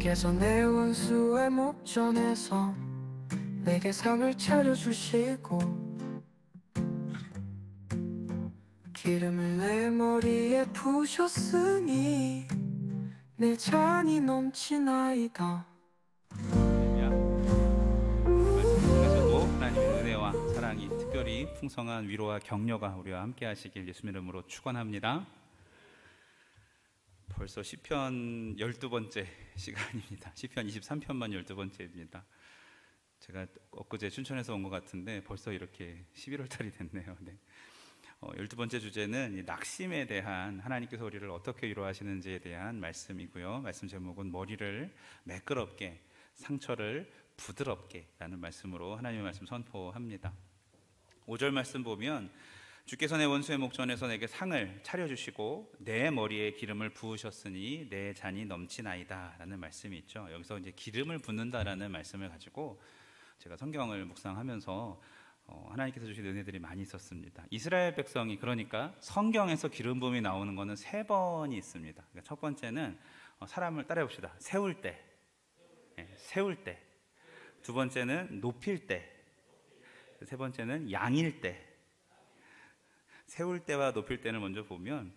주께서 내 원수의 목전에서 내게 상을 차려주시고 기름을 내 머리에 부으셨으니 내 잔이 넘치나이다. 말씀 중에서도 하나님의 은혜와 사랑이 특별히 풍성한 위로와 격려가 우리와 함께 하시길 예수님 이름으로 축원합니다. 벌써 시편 12번째 시간입니다. 시편 23편만 12번째입니다. 제가 엊그제 춘천에서 온 것 같은데 벌써 이렇게 11월 달이 됐네요. 네. 12번째 주제는 낙심에 대한 하나님께서 우리를 어떻게 위로하시는지에 대한 말씀이고요. 말씀 제목은 머리를 매끄럽게 상처를 부드럽게 라는 말씀으로 하나님의 말씀 선포합니다. 5절 말씀 보면 주께서 내 원수의 목전에서 내게 상을 차려주시고 내 머리에 기름을 부으셨으니 내 잔이 넘치나이다 라는 말씀이 있죠. 여기서 이제 기름을 붓는다라는 말씀을 가지고 제가 성경을 묵상하면서 하나님께서 주신 은혜들이 많이 있었습니다. 이스라엘 백성이, 그러니까 성경에서 기름 부음이 나오는 것은 3번이 있습니다. 그러니까 첫 번째는 사람을 따라해 봅시다. 세울 때, 세울 때. 두 번째는 높일 때. 세 번째는 양일 때. 세울 때와 높일 때를 먼저 보면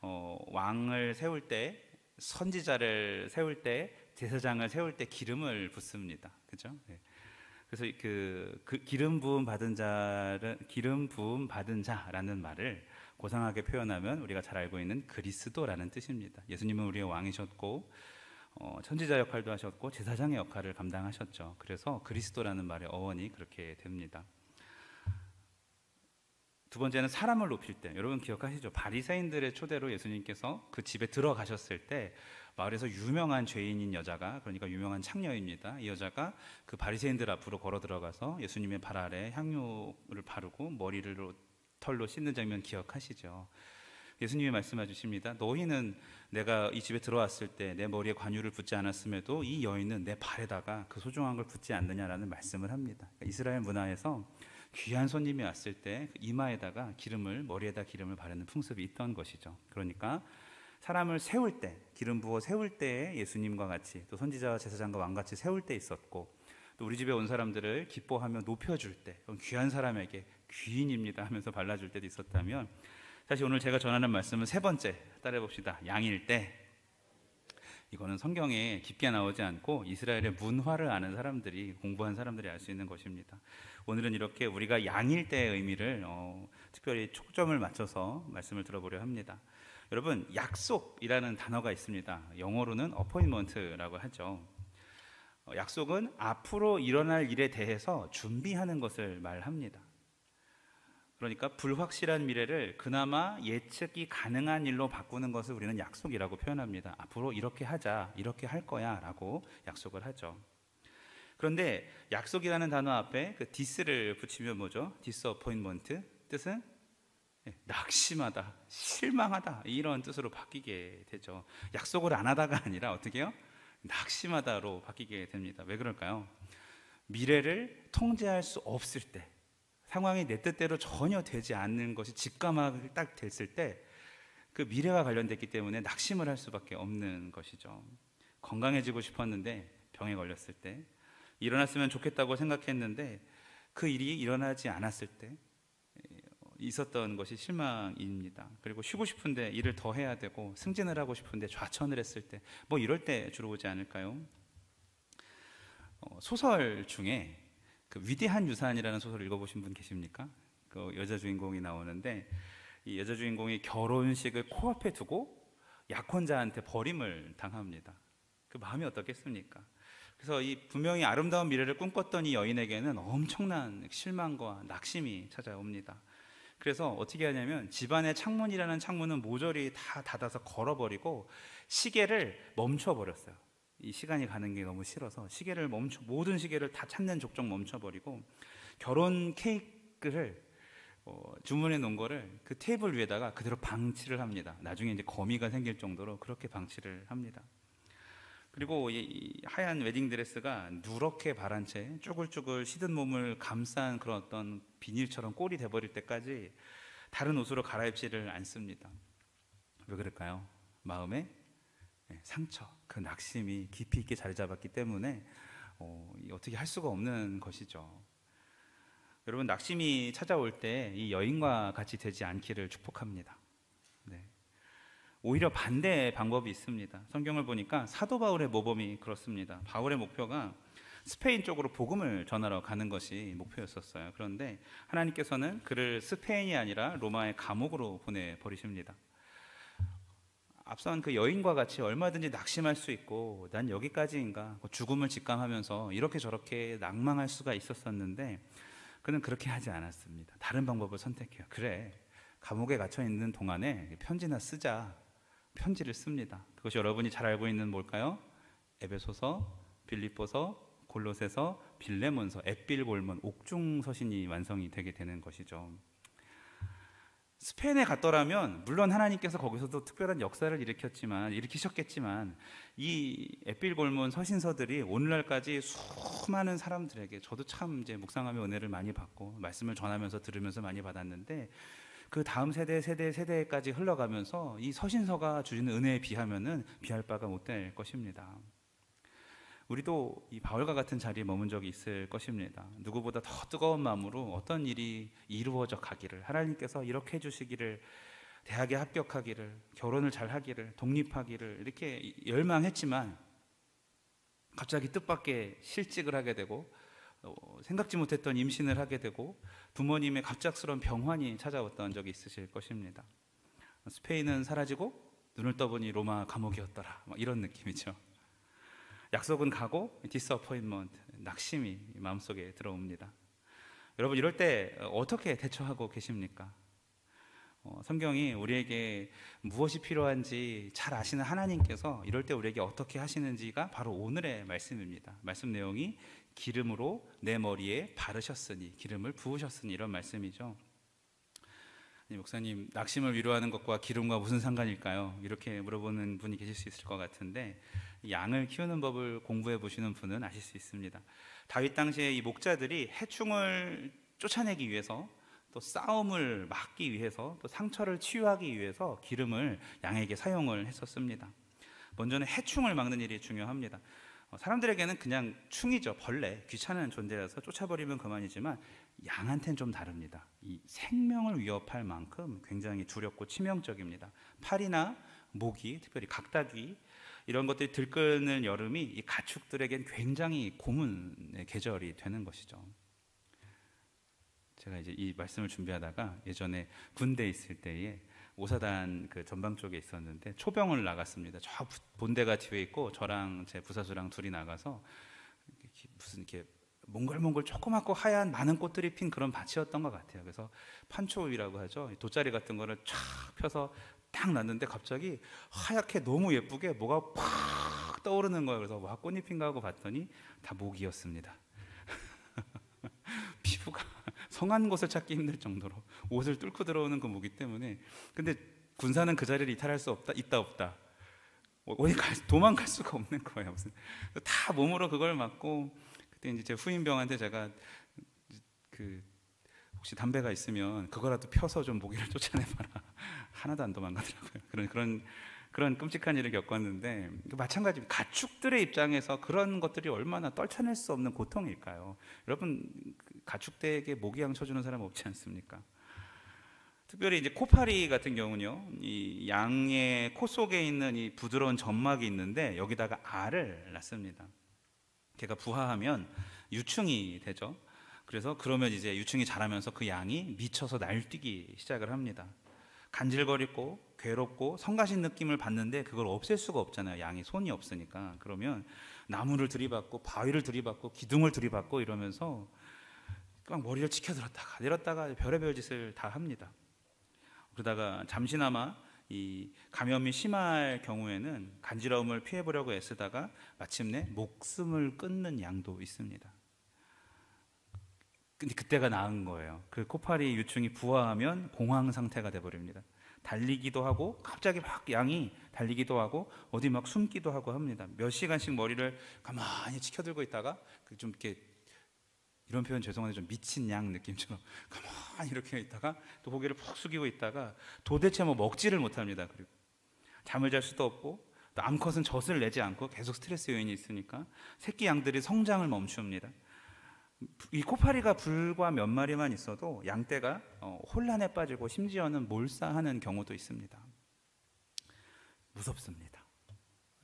왕을 세울 때, 선지자를 세울 때, 제사장을 세울 때 기름을 붓습니다. 그죠? 네. 그래서 그 기름 부음 받은 자라는 말을 고상하게 표현하면 우리가 잘 알고 있는 그리스도라는 뜻입니다. 예수님은 우리의 왕이셨고 선지자 역할도 하셨고 제사장의 역할을 감당하셨죠. 그래서 그리스도라는 말의 어원이 그렇게 됩니다. 두 번째는 사람을 높일 때, 여러분 기억하시죠? 바리새인들의 초대로 예수님께서 그 집에 들어가셨을 때 마을에서 유명한 죄인인 여자가, 그러니까 유명한 창녀입니다. 이 여자가 그 바리새인들 앞으로 걸어 들어가서 예수님의 발 아래 향유를 바르고 머리를 털로 씻는 장면 기억하시죠? 예수님이 말씀해 주십니다. 너희는 내가 이 집에 들어왔을 때 내 머리에 관유를 붓지 않았음에도 이 여인은 내 발에다가 그 소중한 걸 붓지 않느냐라는 말씀을 합니다. 그러니까 이스라엘 문화에서 귀한 손님이 왔을 때 이마에다가 머리에다 기름을 바르는 풍습이 있던 것이죠. 그러니까 사람을 세울 때, 기름 부어 세울 때에 예수님과 같이, 또 선지자와 제사장과 왕같이 세울 때 있었고, 또 우리 집에 온 사람들을 기뻐하며 높여줄 때, 귀한 사람에게 귀인입니다 하면서 발라줄 때도 있었다면, 사실 오늘 제가 전하는 말씀은 세 번째, 따라해 봅시다. 양일 때. 이거는 성경에 깊게 나오지 않고 이스라엘의 문화를 아는 사람들이, 공부한 사람들이 알 수 있는 것입니다. 오늘은 이렇게 우리가 양일 때의 의미를 특별히 초점을 맞춰서 말씀을 들어보려 합니다. 여러분, 약속이라는 단어가 있습니다. 영어로는 appointment라고 하죠. 약속은 앞으로 일어날 일에 대해서 준비하는 것을 말합니다. 그러니까 불확실한 미래를 그나마 예측이 가능한 일로 바꾸는 것을 우리는 약속이라고 표현합니다. 앞으로 이렇게 하자, 이렇게 할 거야 라고 약속을 하죠. 그런데 약속이라는 단어 앞에 그 this를 붙이면 뭐죠? disappointment, 뜻은 낙심하다, 실망하다, 이런 뜻으로 바뀌게 되죠. 약속을 안 하다가 아니라 어떻게 해요? 낙심하다로 바뀌게 됩니다. 왜 그럴까요? 미래를 통제할 수 없을 때, 상황이 내 뜻대로 전혀 되지 않는 것이 직감하게 딱 됐을 때 그 미래와 관련됐기 때문에 낙심을 할 수밖에 없는 것이죠. 건강해지고 싶었는데 병에 걸렸을 때, 일어났으면 좋겠다고 생각했는데 그 일이 일어나지 않았을 때 있었던 것이 실망입니다. 그리고 쉬고 싶은데 일을 더 해야 되고, 승진을 하고 싶은데 좌천을 했을 때, 뭐 이럴 때 주로 오지 않을까요? 소설 중에 그 위대한 유산이라는 소설을 읽어보신 분 계십니까? 그 여자 주인공이 나오는데, 이 여자 주인공이 결혼식을 코앞에 두고 약혼자한테 버림을 당합니다. 그 마음이 어떻겠습니까? 그래서 이 분명히 아름다운 미래를 꿈꿨던 이 여인에게는 엄청난 실망과 낙심이 찾아옵니다. 그래서 어떻게 하냐면 집안의 창문이라는 창문은 모조리 다 닫아서 걸어버리고 시계를 멈춰버렸어요. 이 시간이 가는 게 너무 싫어서 모든 시계를 다 찾는 족족 멈춰버리고, 결혼 케이크를 주문해 놓은 거를 그 테이블 위에다가 그대로 방치를 합니다. 나중에 이제 거미가 생길 정도로 그렇게 방치를 합니다. 그리고 이 하얀 웨딩드레스가 누렇게 바란 채 쭈글쭈글 시든 몸을 감싼 그런 어떤 비닐처럼 꼴이 돼버릴 때까지 다른 옷으로 갈아입지를 않습니다. 왜 그럴까요? 마음에 상처, 그 낙심이 깊이 있게 자리 잡았기 때문에 어떻게 할 수가 없는 것이죠. 여러분, 낙심이 찾아올 때 이 여인과 같이 되지 않기를 축복합니다. 네. 오히려 반대의 방법이 있습니다. 성경을 보니까 사도 바울의 모범이 그렇습니다. 바울의 목표가 스페인 쪽으로 복음을 전하러 가는 것이 목표였었어요. 그런데 하나님께서는 그를 스페인이 아니라 로마의 감옥으로 보내버리십니다. 앞선 그 여인과 같이 얼마든지 낙심할 수 있고 난 여기까지인가, 죽음을 직감하면서 이렇게 저렇게 낭망할 수가 있었었는데 그는 그렇게 하지 않았습니다. 다른 방법을 선택해요. 그래, 감옥에 갇혀 있는 동안에 편지나 쓰자. 편지를 씁니다. 그것이 여러분이 잘 알고 있는 뭘까요? 에베소서, 빌립보서, 골로새서, 빌레몬서, 앳빌골몬, 옥중서신이 완성이 되게 되는 것이죠. 스페인에 갔더라면 물론 하나님께서 거기서도 특별한 역사를 일으키셨겠지만 이 앳빌골몬 서신서들이 오늘날까지 수많은 사람들에게, 저도 참 이제 묵상하며 은혜를 많이 받고 말씀을 전하면서 들으면서 많이 받았는데, 그 다음 세대까지 흘러가면서 이 서신서가 주시는 은혜에 비하면은 비할 바가 못 될 것입니다. 우리도 이 바울과 같은 자리에 머문 적이 있을 것입니다. 누구보다 더 뜨거운 마음으로 어떤 일이 이루어져 가기를, 하나님께서 이렇게 해주시기를, 대학에 합격하기를, 결혼을 잘 하기를, 독립하기를 이렇게 열망했지만 갑자기 뜻밖의 실직을 하게 되고 생각지 못했던 임신을 하게 되고 부모님의 갑작스러운 병환이 찾아왔던 적이 있으실 것입니다. 스페인은 사라지고 눈을 떠보니 로마 감옥이었더라, 이런 느낌이죠. 약속은 가고 디스어포인먼트, 낙심이 마음속에 들어옵니다. 여러분, 이럴 때 어떻게 대처하고 계십니까? 성경이 우리에게 무엇이 필요한지 잘 아시는 하나님께서 이럴 때 우리에게 어떻게 하시는지가 바로 오늘의 말씀입니다. 말씀 내용이 기름으로 내 머리에 바르셨으니, 기름을 부으셨으니, 이런 말씀이죠. 목사님, 낙심을 위로하는 것과 기름과 무슨 상관일까요? 이렇게 물어보는 분이 계실 수 있을 것 같은데, 양을 키우는 법을 공부해 보시는 분은 아실 수 있습니다. 다윗 당시에 이 목자들이 해충을 쫓아내기 위해서, 또 싸움을 막기 위해서, 또 상처를 치유하기 위해서 기름을 양에게 사용을 했었습니다. 먼저는 해충을 막는 일이 중요합니다. 사람들에게는 그냥 충이죠. 벌레, 귀찮은 존재라서 쫓아버리면 그만이지만 양한테는 좀 다릅니다. 이 생명을 위협할 만큼 굉장히 두렵고 치명적입니다. 파리나 모기, 특별히 각다귀, 이런 것들이 들끓는 여름이 이 가축들에겐 굉장히 고문의 계절이 되는 것이죠. 제가 이제 이 말씀을 준비하다가 예전에 군대에 있을 때에 오사단 그 전방 쪽에 있었는데 초병을 나갔습니다. 저 본대가 뒤에 있고 저랑 제 부사수랑 둘이 나가서 무슨 이렇게 몽글몽글 조그맣고 하얀 많은 꽃들이 핀 그런 밭이었던 것 같아요. 그래서 판초위라고 하죠. 돗자리 같은 거를 쫙 펴서 딱 놨는데 갑자기 하얗게 너무 예쁘게 뭐가 팍 떠오르는 거예요. 그래서 와, 꽃잎인가 하고 봤더니 다 모기였습니다. 피부가 성한 곳을 찾기 힘들 정도로 옷을 뚫고 들어오는 그 모기 때문에. 근데 군사는 그 자리를 이탈할 수 없다, 있다 없다. 어디 도망갈 수가 없는 거예요. 무슨 다 몸으로 그걸 맞고. 그때 이제 제 후임병한테 제가 혹시 담배가 있으면 그거라도 펴서 좀 모기를 쫓아내봐라. 하나도 안 도망가더라고요. 그런 끔찍한 일을 겪었는데, 마찬가지입니다. 가축들의 입장에서 그런 것들이 얼마나 떨쳐낼 수 없는 고통일까요? 여러분, 가축대에게 모기향 쳐주는 사람 없지 않습니까? 특별히 이제 코파리 같은 경우는요, 이 양의 코 속에 있는 이 부드러운 점막이 있는데 여기다가 알을 낳습니다. 걔가 부화하면 유충이 되죠. 그러면 이제 유충이 자라면서 그 양이 미쳐서 날뛰기 시작을 합니다. 간질거리고 괴롭고 성가신 느낌을 받는데 그걸 없앨 수가 없잖아요. 양이 손이 없으니까. 그러면 나무를 들이받고 바위를 들이받고 기둥을 들이받고 이러면서 막 머리를 치켜들었다가 내렸다가 별의별 짓을 다 합니다. 그러다가 잠시나마 이 감염이 심할 경우에는 간지러움을 피해보려고 애쓰다가 마침내 목숨을 끊는 양도 있습니다. 근데 그때가 나은 거예요. 그 코파리 유충이 부화하면 공황 상태가 돼버립니다. 달리기도 하고 갑자기 막 양이 달리기도 하고 어디 막 숨기도 하고 합니다. 몇 시간씩 머리를 가만히 치켜들고 있다가 좀 이렇게, 이런 표현 죄송한데 좀 미친 양 느낌처럼 가만히 이렇게 있다가 또 고개를 푹 숙이고 있다가 도대체 뭐 먹지를 못합니다. 그리고 잠을 잘 수도 없고 또 암컷은 젖을 내지 않고 계속 스트레스 요인이 있으니까 새끼 양들이 성장을 멈춥니다. 이 코파리가 불과 몇 마리만 있어도 양떼가 혼란에 빠지고 심지어는 몰사하는 경우도 있습니다. 무섭습니다.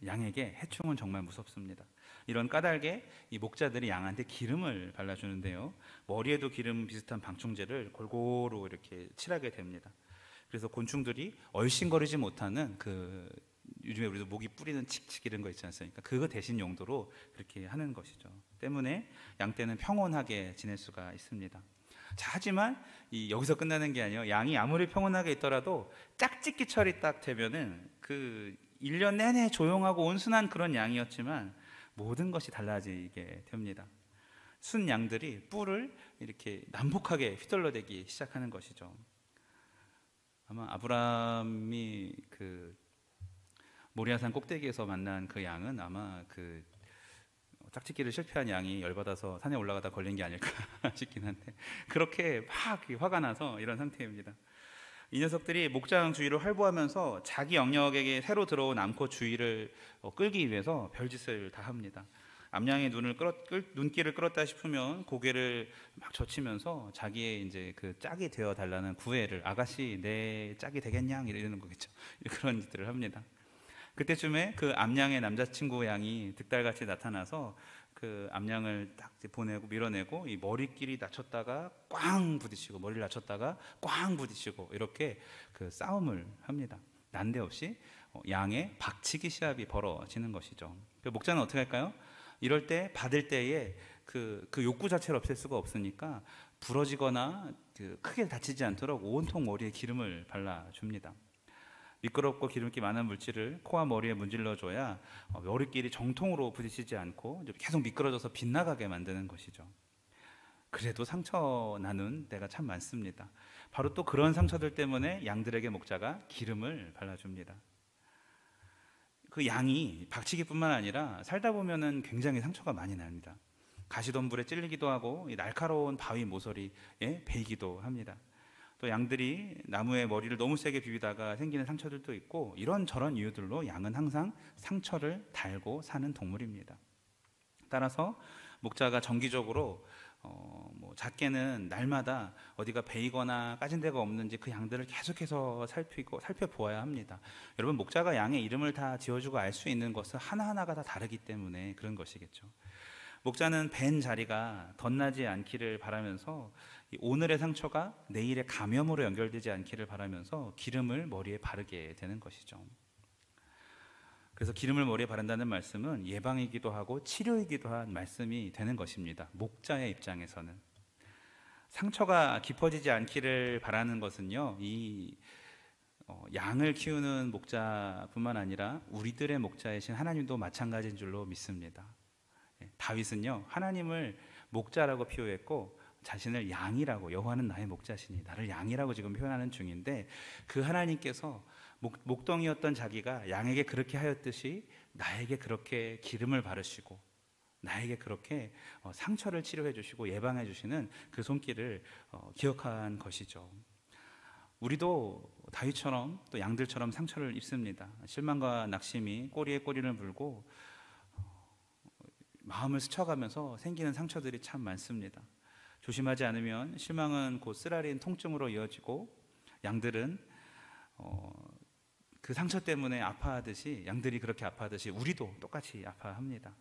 양에게 해충은 정말 무섭습니다. 이런 까닭에 이 목자들이 양한테 기름을 발라주는데요, 머리에도 기름 비슷한 방충제를 골고루 이렇게 칠하게 됩니다. 그래서 곤충들이 얼씬거리지 못하는 요즘에 우리도 모기 뿌리는 칙칙 이런 거 있지 않습니까? 그거 대신 용도로 그렇게 하는 것이죠. 때문에 양떼는 평온하게 지낼 수가 있습니다. 자, 하지만 여기서 끝나는 게 아니에요. 양이 아무리 평온하게 있더라도 짝짓기철이 딱 되면은 1년 내내 조용하고 온순한 그런 양이었지만 모든 것이 달라지게 됩니다. 순 양들이 뿔을 이렇게 난폭하게 휘둘러대기 시작하는 것이죠. 아마 아브라함이 모리아산 꼭대기에서 만난 그 양은 아마 짝짓기를 실패한 양이 열받아서 산에 올라가다 걸린 게 아닐까 싶긴 한데, 그렇게 막 화가 나서 이런 상태입니다. 이 녀석들이 목장 주위를 활보하면서 자기 영역에게 새로 들어온 암컷 주위를 끌기 위해서 별짓을 다 합니다. 암양의 눈길을 끌었다 싶으면 고개를 막 젖히면서 자기의 이제 짝이 되어 달라는 구애를, 아가씨 내 짝이 되겠냐 이러는 거겠죠. 그런 짓들을 합니다. 그때쯤에 암양의 남자친구 양이 득달같이 나타나서 암양을 딱 보내고 밀어내고, 이 머리끼리 낮췄다가 꽝 부딪히고, 머리를 낮췄다가 꽝 부딪히고, 이렇게 싸움을 합니다. 난데없이 양의 박치기 시합이 벌어지는 것이죠. 목자는 어떻게 할까요? 이럴 때 받을 때에 그 욕구 자체를 없앨 수가 없으니까 부러지거나 크게 다치지 않도록 온통 머리에 기름을 발라줍니다. 미끄럽고 기름기 많은 물질을 코와 머리에 문질러줘야 머리끼리 정통으로 부딪히지 않고 계속 미끄러져서 빗나가게 만드는 것이죠. 그래도 상처 나는 데가 참 많습니다. 바로 또 그런 상처들 때문에 양들에게 목자가 기름을 발라줍니다. 그 양이 박치기뿐만 아니라 살다 보면은 굉장히 상처가 많이 납니다. 가시덤불에 찔리기도 하고 날카로운 바위 모서리에 베이기도 합니다. 또 양들이 나무에 머리를 너무 세게 비비다가 생기는 상처들도 있고, 이런저런 이유들로 양은 항상 상처를 달고 사는 동물입니다. 따라서 목자가 정기적으로 작게는 날마다 어디가 베이거나 까진 데가 없는지 그 양들을 계속해서 살펴보아야 합니다. 여러분, 목자가 양의 이름을 다 지어주고 알 수 있는 것은 하나하나가 다 다르기 때문에 그런 것이겠죠. 목자는 벤 자리가 덧나지 않기를 바라면서 오늘의 상처가 내일의 감염으로 연결되지 않기를 바라면서 기름을 머리에 바르게 되는 것이죠. 그래서 기름을 머리에 바른다는 말씀은 예방이기도 하고 치료이기도 한 말씀이 되는 것입니다. 목자의 입장에서는 상처가 깊어지지 않기를 바라는 것은요, 양을 키우는 목자뿐만 아니라 우리들의 목자이신 하나님도 마찬가지인 줄로 믿습니다. 다윗은요, 하나님을 목자라고 표현했고 자신을 양이라고, 여호와는 나의 목자시니 나를 양이라고 지금 표현하는 중인데, 그 하나님께서 목동이었던 자기가 양에게 그렇게 하였듯이 나에게 그렇게 기름을 바르시고 나에게 그렇게 상처를 치료해 주시고 예방해 주시는 그 손길을 기억한 것이죠. 우리도 다윗처럼 또 양들처럼 상처를 입습니다. 실망과 낙심이 꼬리에 꼬리를 물고 마음을 스쳐가면서 생기는 상처들이 참 많습니다. 조심하지 않으면 실망은 곧 쓰라린 통증으로 이어지고, 양들은 그 상처 때문에 아파하듯이, 양들이 그렇게 아파하듯이 우리도 똑같이 아파합니다.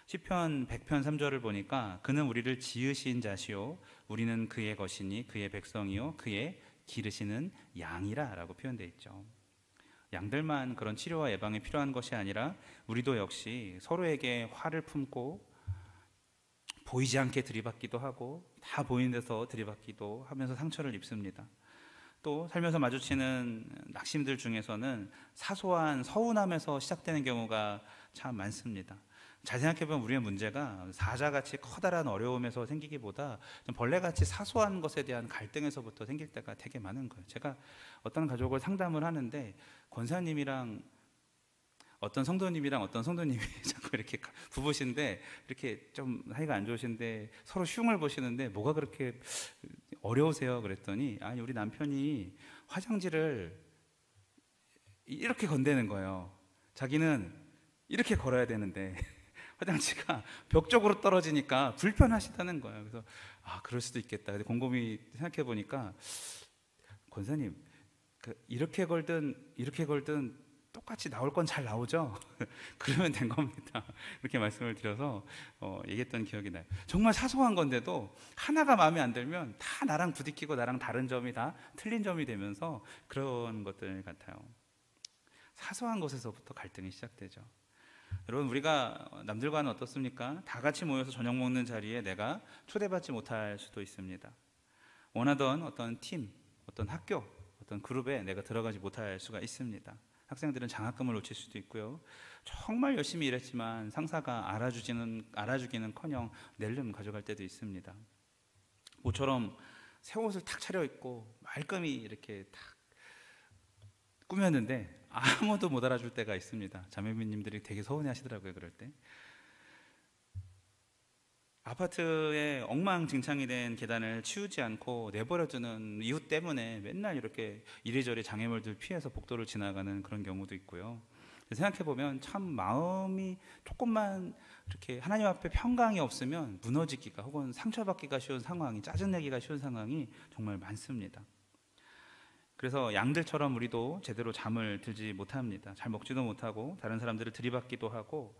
시편 100편 3절을 보니까 그는 우리를 지으신 자시요 우리는 그의 것이니 그의 백성이요 그의 기르시는 양이라 라고 표현되어 있죠. 양들만 그런 치료와 예방이 필요한 것이 아니라 우리도 역시 서로에게 화를 품고 보이지 않게 들이받기도 하고 다 보이는 데서 들이받기도 하면서 상처를 입습니다. 또 살면서 마주치는 낙심들 중에서는 사소한 서운함에서 시작되는 경우가 참 많습니다. 잘 생각해보면 우리의 문제가 사자같이 커다란 어려움에서 생기기보다 좀 벌레같이 사소한 것에 대한 갈등에서부터 생길 때가 되게 많은 거예요. 제가 어떤 가족을 상담을 하는데 권사님이랑 어떤 성도님이 자꾸 이렇게 부부신데 이렇게 좀 사이가 안 좋으신데 서로 흉을 보시는데 뭐가 그렇게 어려우세요? 그랬더니 아니 우리 남편이 화장지를 이렇게 건드는 거예요. 자기는 이렇게 걸어야 되는데 화장지가 벽 쪽으로 떨어지니까 불편하시다는 거예요. 그래서 그럴 수도 있겠다. 근데 곰곰이 생각해 보니까 권사님, 이렇게 걸든 이렇게 걸든 똑같이 나올 건 잘 나오죠? 그러면 된 겁니다. 이렇게 말씀을 드려서 얘기했던 기억이 나요. 정말 사소한 건데도 하나가 마음에 안 들면 다 나랑 부딪히고 나랑 다른 점이 다 틀린 점이 되면서 그런 것들 같아요. 사소한 것에서부터 갈등이 시작되죠. 여러분, 우리가 남들과는 어떻습니까? 다 같이 모여서 저녁 먹는 자리에 내가 초대받지 못할 수도 있습니다. 원하던 어떤 팀, 어떤 학교, 어떤 그룹에 내가 들어가지 못할 수가 있습니다. 학생들은 장학금을 놓칠 수도 있고요. 정말 열심히 일했지만 상사가 알아주기는커녕 낼름 가져갈 때도 있습니다. 모처럼 새 옷을 탁 차려입고 말끔히 이렇게 탁 꾸몄는데 아무도 못 알아줄 때가 있습니다. 자매님들이 되게 서운해하시더라고요. 그럴 때 아파트에 엉망진창이 된 계단을 치우지 않고 내버려두는 이유 때문에 맨날 이렇게 이리저리 장애물들 피해서 복도를 지나가는 그런 경우도 있고요. 생각해보면 참 마음이 조금만 이렇게 하나님 앞에 평강이 없으면 무너지기가 혹은 상처받기가 쉬운 상황이, 짜증내기가 쉬운 상황이 정말 많습니다. 그래서 양들처럼 우리도 제대로 잠을 들지 못합니다. 잘 먹지도 못하고 다른 사람들을 들이받기도 하고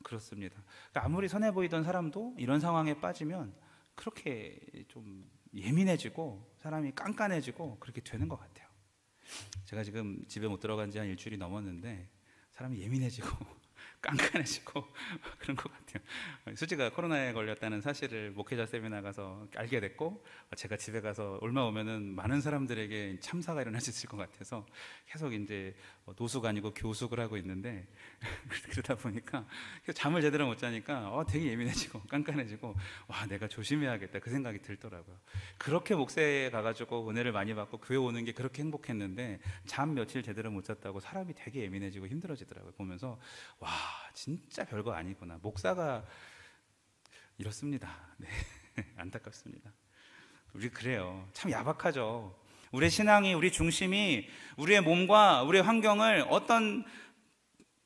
그렇습니다. 그러니까 아무리 선해 보이던 사람도 이런 상황에 빠지면 그렇게 좀 예민해지고 사람이 깐깐해지고 그렇게 되는 것 같아요. 제가 지금 집에 못 들어간 지 한 일주일이 넘었는데 사람이 예민해지고 깐깐해지고 그런 것 같아요. 수지가 코로나에 걸렸다는 사실을 목회자 세미나 가서 알게 됐고, 제가 집에 가서 얼마 오면은 많은 사람들에게 참사가 일어날 수 있을 것 같아서 계속 이제 노숙 아니고 교숙을 하고 있는데 그러다 보니까 잠을 제대로 못 자니까 되게 예민해지고 깐깐해지고 내가 조심해야겠다 그 생각이 들더라고요. 그렇게 목회에 가가지고 은혜를 많이 받고 교회 오는 게 그렇게 행복했는데 잠 며칠 제대로 못 잤다고 사람이 되게 예민해지고 힘들어지더라고요. 보면서 진짜 별거 아니구나. 목사가 이렇습니다. 네. 안타깝습니다. 우리 그래요. 참 야박하죠. 우리의 신앙이, 우리 중심이 우리의 몸과 우리의 환경을 어떤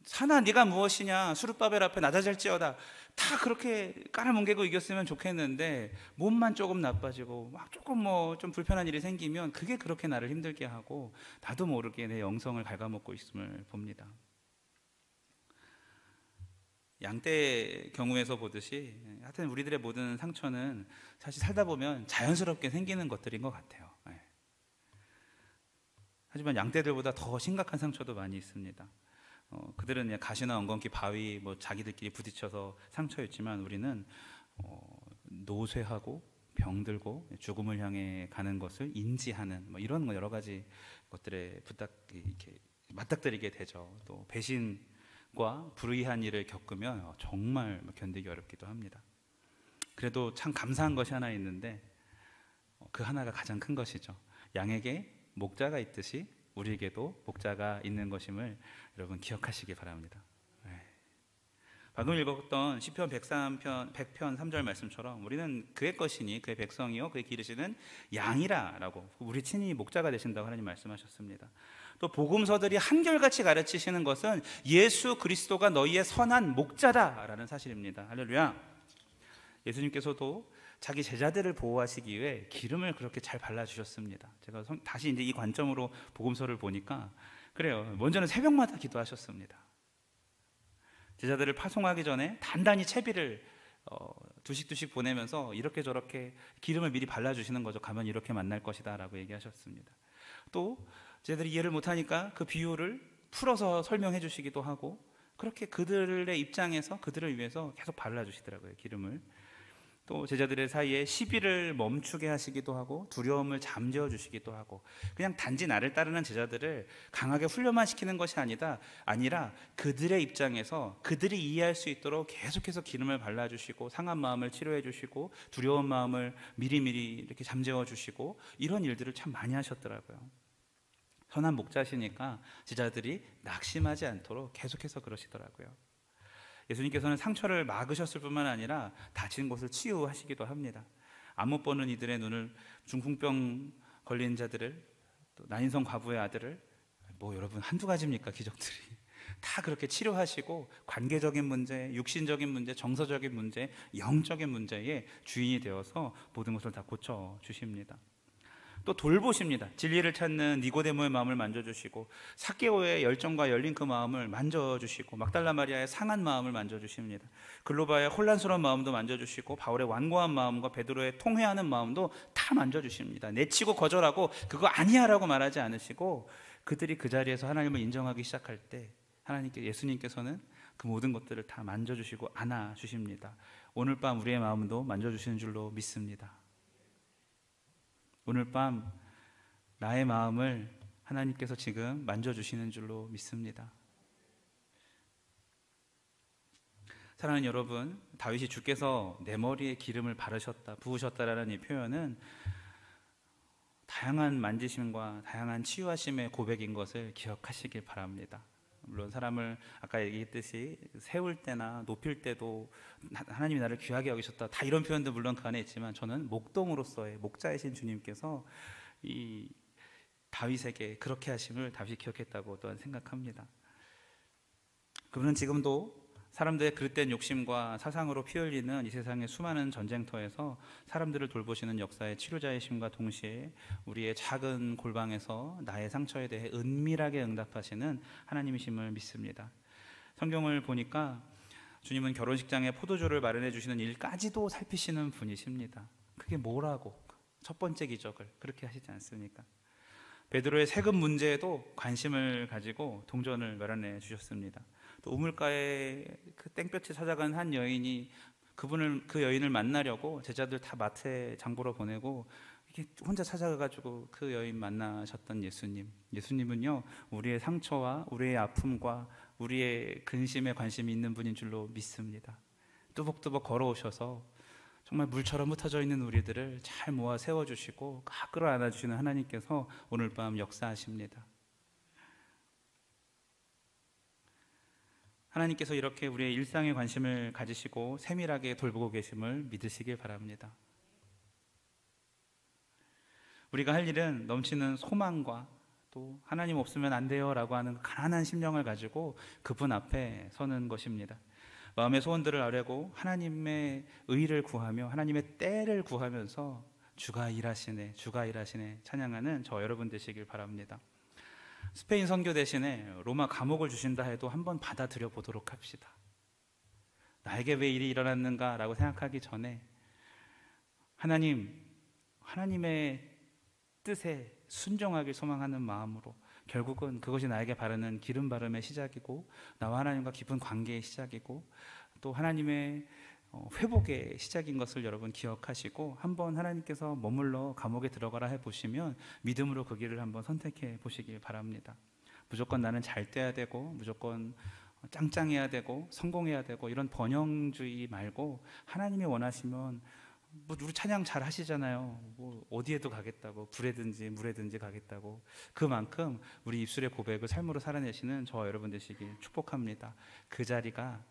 사나 네가 무엇이냐, 수르바벨 앞에 낮아질지어다, 다 그렇게 깔아뭉개고 이겼으면 좋겠는데 몸만 조금 나빠지고 조금 좀 불편한 일이 생기면 그게 그렇게 나를 힘들게 하고 나도 모르게 내 영성을 갉아먹고 있음을 봅니다. 양떼의 경우에서 보듯이 하여튼 우리들의 모든 상처는 사실 살다 보면 자연스럽게 생기는 것들인 것 같아요. 하지만 양떼들보다 더 심각한 상처도 많이 있습니다. 그들은 가시나 엉겅퀴, 바위 자기들끼리 부딪혀서 상처였지만 우리는 노쇠하고 병들고 죽음을 향해 가는 것을 인지하는 이런 여러 가지 것들에 이렇게 맞닥뜨리게 되죠. 또 배신과 불의한 일을 겪으면 정말 견디기 어렵기도 합니다. 그래도 참 감사한 것이 하나 있는데 그 하나가 가장 큰 것이죠. 양에게 목자가 있듯이 우리에게도 목자가 있는 것임을 여러분 기억하시기 바랍니다. 방금 읽었던 시편 103편 100편 3절 말씀처럼 우리는 그의 것이니 그의 백성이요 그의 기르시는 양이라라고 우리 친히 목자가 되신다고 하나님 말씀하셨습니다. 또 복음서들이 한결같이 가르치시는 것은 예수 그리스도가 너희의 선한 목자다라는 사실입니다. 할렐루야. 예수님께서도 자기 제자들을 보호하시기 위해 기름을 그렇게 잘 발라주셨습니다. 제가 다시 이제 이 관점으로 복음서를 보니까 그래요. 먼저는 새벽마다 기도하셨습니다. 제자들을 파송하기 전에 단단히 채비를 두씩 보내면서 이렇게 저렇게 기름을 미리 발라주시는 거죠. 가면 이렇게 만날 것이다 라고 얘기하셨습니다. 또 제자들이 이해를 못하니까 그 비유를 풀어서 설명해 주시기도 하고 그렇게 그들의 입장에서 그들을 위해서 계속 발라주시더라고요. 기름을. 또 제자들의 사이에 시비를 멈추게 하시기도 하고 두려움을 잠재워 주시기도 하고 그냥 단지 나를 따르는 제자들을 강하게 훈련만 시키는 것이 아니라 그들의 입장에서 그들이 이해할 수 있도록 계속해서 기름을 발라주시고 상한 마음을 치료해 주시고 두려운 마음을 미리미리 이렇게 잠재워 주시고 이런 일들을 참 많이 하셨더라고요. 선한 목자시니까 제자들이 낙심하지 않도록 계속해서 그러시더라고요. 예수님께서는 상처를 막으셨을 뿐만 아니라 다친 곳을 치유하시기도 합니다. 안 못 보는 이들의 눈을, 중풍병 걸린 자들을, 또 난인성 과부의 아들을 여러분 한두 가지입니까 기적들이. 다 그렇게 치료하시고 관계적인 문제, 육신적인 문제, 정서적인 문제, 영적인 문제의 주인이 되어서 모든 것을 다 고쳐주십니다. 또 돌보십니다. 진리를 찾는 니고데모의 마음을 만져주시고 삭개오의 열정과 열린 그 마음을 만져주시고 막달라 마리아의 상한 마음을 만져주십니다. 글로바의 혼란스러운 마음도 만져주시고 바울의 완고한 마음과 베드로의 통회하는 마음도 다 만져주십니다. 내치고 거절하고 그거 아니야라고 말하지 않으시고 그들이 그 자리에서 하나님을 인정하기 시작할 때 예수님께서는 그 모든 것들을 다 만져주시고 안아주십니다. 오늘 밤 우리의 마음도 만져주시는 줄로 믿습니다. 오늘 밤 나의 마음을 하나님께서 지금 만져주시는 줄로 믿습니다. 사랑하는 여러분, 다윗이 주께서 내 머리에 기름을 바르셨다, 부으셨다라는 이 표현은 다양한 만지심과 다양한 치유하심의 고백인 것을 기억하시길 바랍니다. 물론 사람을 아까 얘기했듯이 세울 때나 높일 때도 하나님이 나를 귀하게 여기셨다, 다 이런 표현도 물론 그 안에 있지만 저는 목동으로서의 목자이신 주님께서 이 다윗에게 그렇게 하심을 다윗이 기억했다고 또한 생각합니다. 그분은 지금도 사람들의 그릇된 욕심과 사상으로 피 흘리는 이 세상의 수많은 전쟁터에서 사람들을 돌보시는 역사의 치료자이심과 동시에 우리의 작은 골방에서 나의 상처에 대해 은밀하게 응답하시는 하나님이심을 믿습니다. 성경을 보니까 주님은 결혼식장에 포도주를 마련해 주시는 일까지도 살피시는 분이십니다. 그게 뭐라고? 첫 번째 기적을 그렇게 하시지 않습니까? 베드로의 세금 문제에도 관심을 가지고 동전을 마련해 주셨습니다. 또 우물가에 그 땡볕에 찾아간 한 여인이 그 여인을 만나려고 제자들 다 마트에 장보러 보내고 이렇게 혼자 찾아가가지고 그 여인 만나셨던 예수님은요, 우리의 상처와 우리의 아픔과 우리의 근심에 관심이 있는 분인 줄로 믿습니다. 뚜벅뚜벅 걸어오셔서 정말 물처럼 흩어져 있는 우리들을 잘 모아 세워주시고 끌어안아 주시는 하나님께서 오늘 밤 역사하십니다. 하나님께서 이렇게 우리의 일상에 관심을 가지시고 세밀하게 돌보고 계심을 믿으시길 바랍니다. 우리가 할 일은 넘치는 소망과 또 하나님 없으면 안 돼요 라고 하는 가난한 심령을 가지고 그분 앞에 서는 것입니다. 마음의 소원들을 아뢰고 하나님의 의를 구하며 하나님의 때를 구하면서 주가 일하시네 찬양하는 저 여러분 되시길 바랍니다. 스페인 선교 대신에 로마 감옥을 주신다 해도 한번 받아들여 보도록 합시다. 나에게 왜 일이 일어났는가 라고 생각하기 전에 하나님의 뜻에 순종하길 소망하는 마음으로, 결국은 그것이 나에게 바르는 기름 바름의 시작이고 나와 하나님과 깊은 관계의 시작이고 또 하나님의 회복의 시작인 것을 여러분 기억하시고 한번 하나님께서 머물러 감옥에 들어가라 해보시면 믿음으로 그 길을 한번 선택해 보시길 바랍니다. 무조건 나는 잘 돼야 되고 무조건 짱짱해야 되고 성공해야 되고 이런 번영주의 말고 하나님이 원하시면 우리 찬양 잘 하시잖아요. 어디에도 가겠다고, 불에든지 물에든지 가겠다고. 그만큼 우리 입술의 고백을 삶으로 살아내시는 저 여러분 되시길 축복합니다. 그 자리가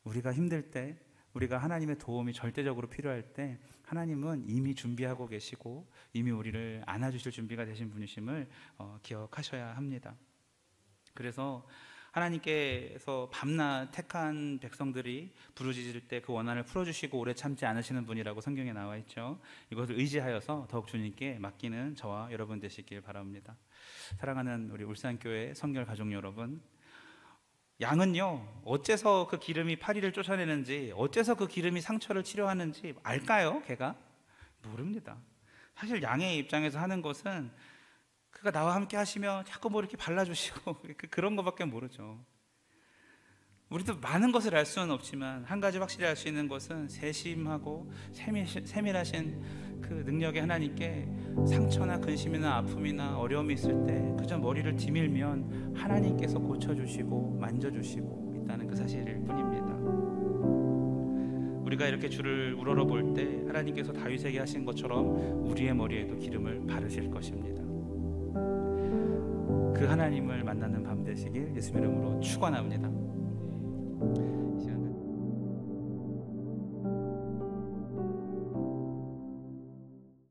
우리가 힘들 때, 우리가 하나님의 도움이 절대적으로 필요할 때 하나님은 이미 준비하고 계시고 이미 우리를 안아주실 준비가 되신 분이심을 기억하셔야 합니다. 그래서 하나님께서 밤낮 택한 백성들이 부르짖을 때 그 원한을 풀어주시고 오래 참지 않으시는 분이라고 성경에 나와 있죠. 이것을 의지하여서 더욱 주님께 맡기는 저와 여러분 되시길 바랍니다. 사랑하는 우리 울산교회 성결 가족 여러분, 양은요 어째서 그 기름이 파리를 쫓아내는지, 어째서 그 기름이 상처를 치료하는지 알까요? 걔가? 모릅니다. 사실 양의 입장에서 하는 것은 그가 나와 함께 하시며 자꾸 뭐 이렇게 발라주시고 그런 것밖에 모르죠. 우리도 많은 것을 알 수는 없지만 한 가지 확실히 알 수 있는 것은 세심하고 세밀하신 그 능력의 하나님께 상처나 근심이나 아픔이나 어려움이 있을 때 그저 머리를 디밀면 하나님께서 고쳐주시고 만져주시고 있다는 그 사실일 뿐입니다. 우리가 이렇게 주를 우러러 볼 때 하나님께서 다윗에게 하신 것처럼 우리의 머리에도 기름을 바르실 것입니다. 그 하나님을 만나는 밤 되시길 예수님 이름으로 축원합니다.